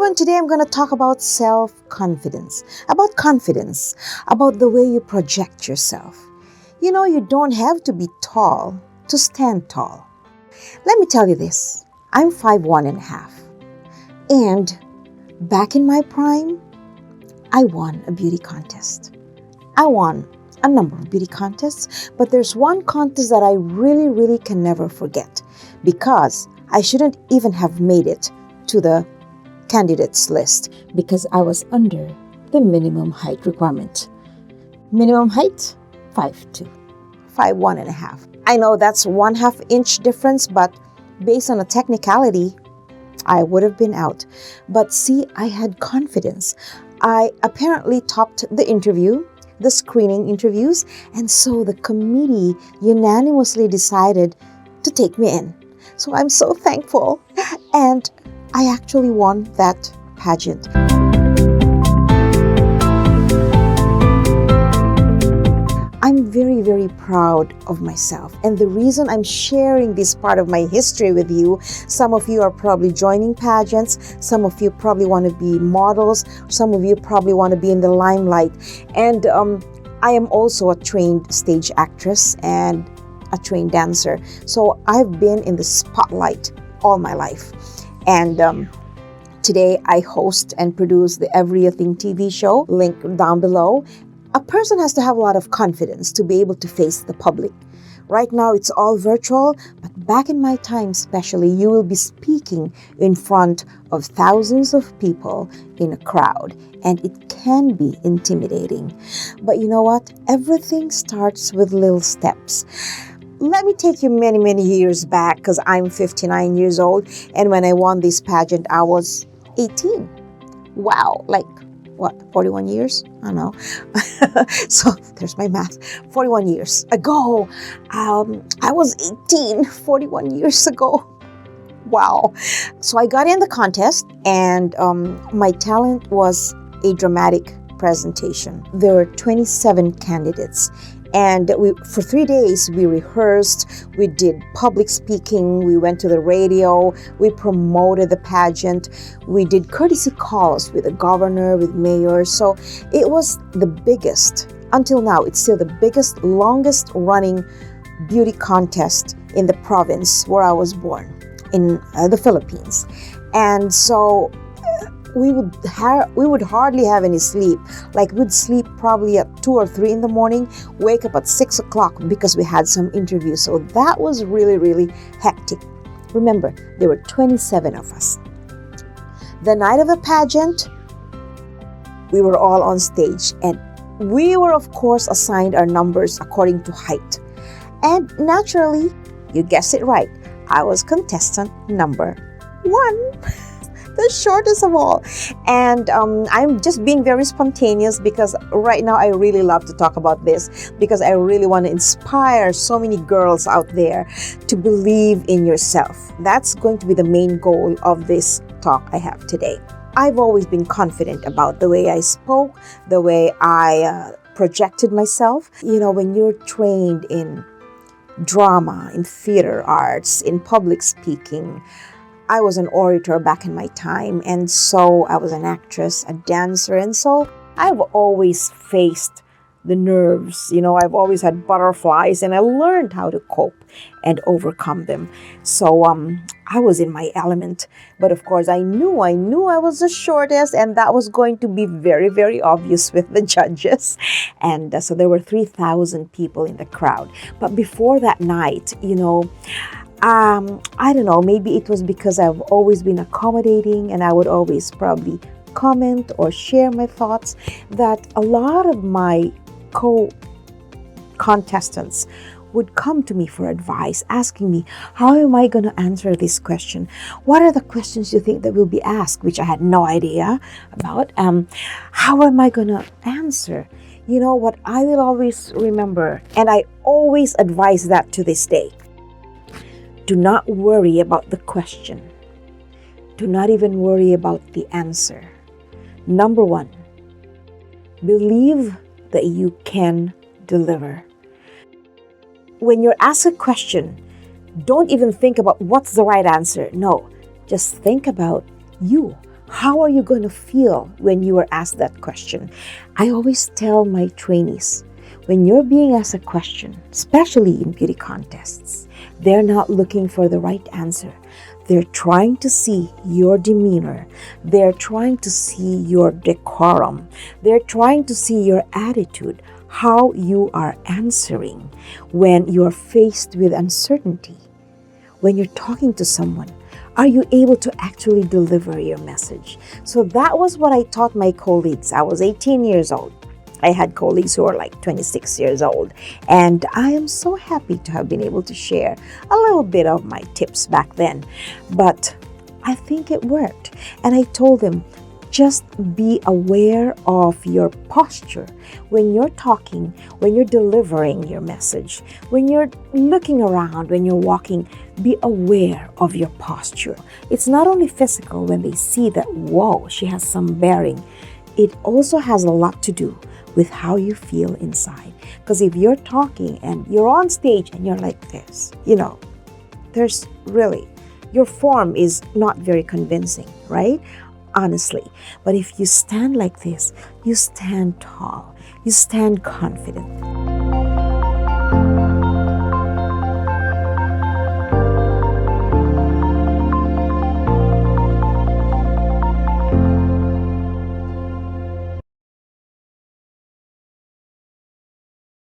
everyone, today I'm going to talk about self-confidence, about the way you project yourself. You don't have to be tall to stand tall. Let me tell you this, I'm 5'1" and a half. And back in my prime, I won a beauty contest. I won a number of beauty contests, but there's one contest that I really can never forget because I shouldn't even have made it to the candidates list because I was under the minimum height requirement. Minimum height, 5'2", 5'1" and a half. I know that's 1/2 inch difference, but based on a technicality, I would have been out. But see, I had confidence. I apparently topped the screening interviews, and so the committee unanimously decided to take me in. So I'm so thankful, and I actually won that pageant. I'm very proud of myself, and the reason I'm sharing this part of my history with you, some of you are probably joining pageants, some of you probably want to be models, some of you probably want to be in the limelight, and I am also a trained stage actress and a trained dancer, so I've been in the spotlight all my life. And today I host and produce the Everything TV show, link down below. A person has to have a lot of confidence to be able to face the public. Right now it's all virtual, but back in my time especially, you will be speaking in front of thousands of people in a crowd, and it can be intimidating. But you know what? Everything starts with little steps. Let me take you many years back because I'm 59 years old, and when I won this pageant, I was 18. Wow, like what, 41 years? I don't know. So there's my math. 41 years ago, I was 18, 41 years ago. Wow. So I got in the contest, and my talent was a dramatic presentation. There were 27 candidates. And for 3 days, we rehearsed, we did public speaking, we went to the radio, we promoted the pageant, we did courtesy calls with the governor, with mayors. So it was the biggest, until now, it's still the biggest, longest running beauty contest in the province where I was born, in the Philippines. And so we would hardly have any sleep. Like we'd sleep probably at 2 or 3 in the morning, wake up at 6 o'clock because we had some interviews. So that was really hectic. Remember, there were 27 of us. The night of the pageant, we were all on stage, and we were of course assigned our numbers according to height. And naturally, you guessed it right, I was contestant number 1. The shortest of all. And I'm just being very spontaneous because right now I really love to talk about this because I really want to inspire so many girls out there to believe in yourself. That's going to be the main goal of this talk I have today. I've always been confident about the way I spoke, the way I projected myself. You know, when you're trained in drama, in theater arts, in public speaking, I was an orator back in my time, and so I was an actress, a dancer, and so I've always faced the nerves. You know, I've always had butterflies, and I learned how to cope and overcome them. So I was in my element, but of course I knew I was the shortest, and that was going to be very obvious with the judges. And so there were 3,000 people in the crowd. But before that night, you know, I don't know, maybe it was because I've always been accommodating and I would always probably comment or share my thoughts, that a lot of my co-contestants would come to me for advice, asking me, how am I going to answer this question? What are the questions you think that will be asked, which I had no idea about? How am I going to answer? You know what I will always remember, and I always advise that to this day. Do not worry about the question. Do not even worry about the answer. Number 1, believe that you can deliver. When you're asked a question, don't even think about what's the right answer. No, just think about you. How are you going to feel when you are asked that question? I always tell my trainees, when you're being asked a question, especially in beauty contests, they're not looking for the right answer. They're trying to see your demeanor. They're trying to see your decorum. They're trying to see your attitude, how you are answering when you're faced with uncertainty. When you're talking to someone, are you able to actually deliver your message? So that was what I taught my colleagues. I was 18 years old. I had colleagues who were like 26 years old. And I am so happy to have been able to share a little bit of my tips back then. But I think it worked. And I told them, just be aware of your posture when you're talking, when you're delivering your message, when you're looking around, when you're walking, be aware of your posture. It's not only physical when they see that, whoa, she has some bearing. It also has a lot to do with how you feel inside. Because if you're talking and you're on stage and you're like this, there's really, your form is not very convincing, right? Honestly. But if you stand like this, you stand tall, you stand confident.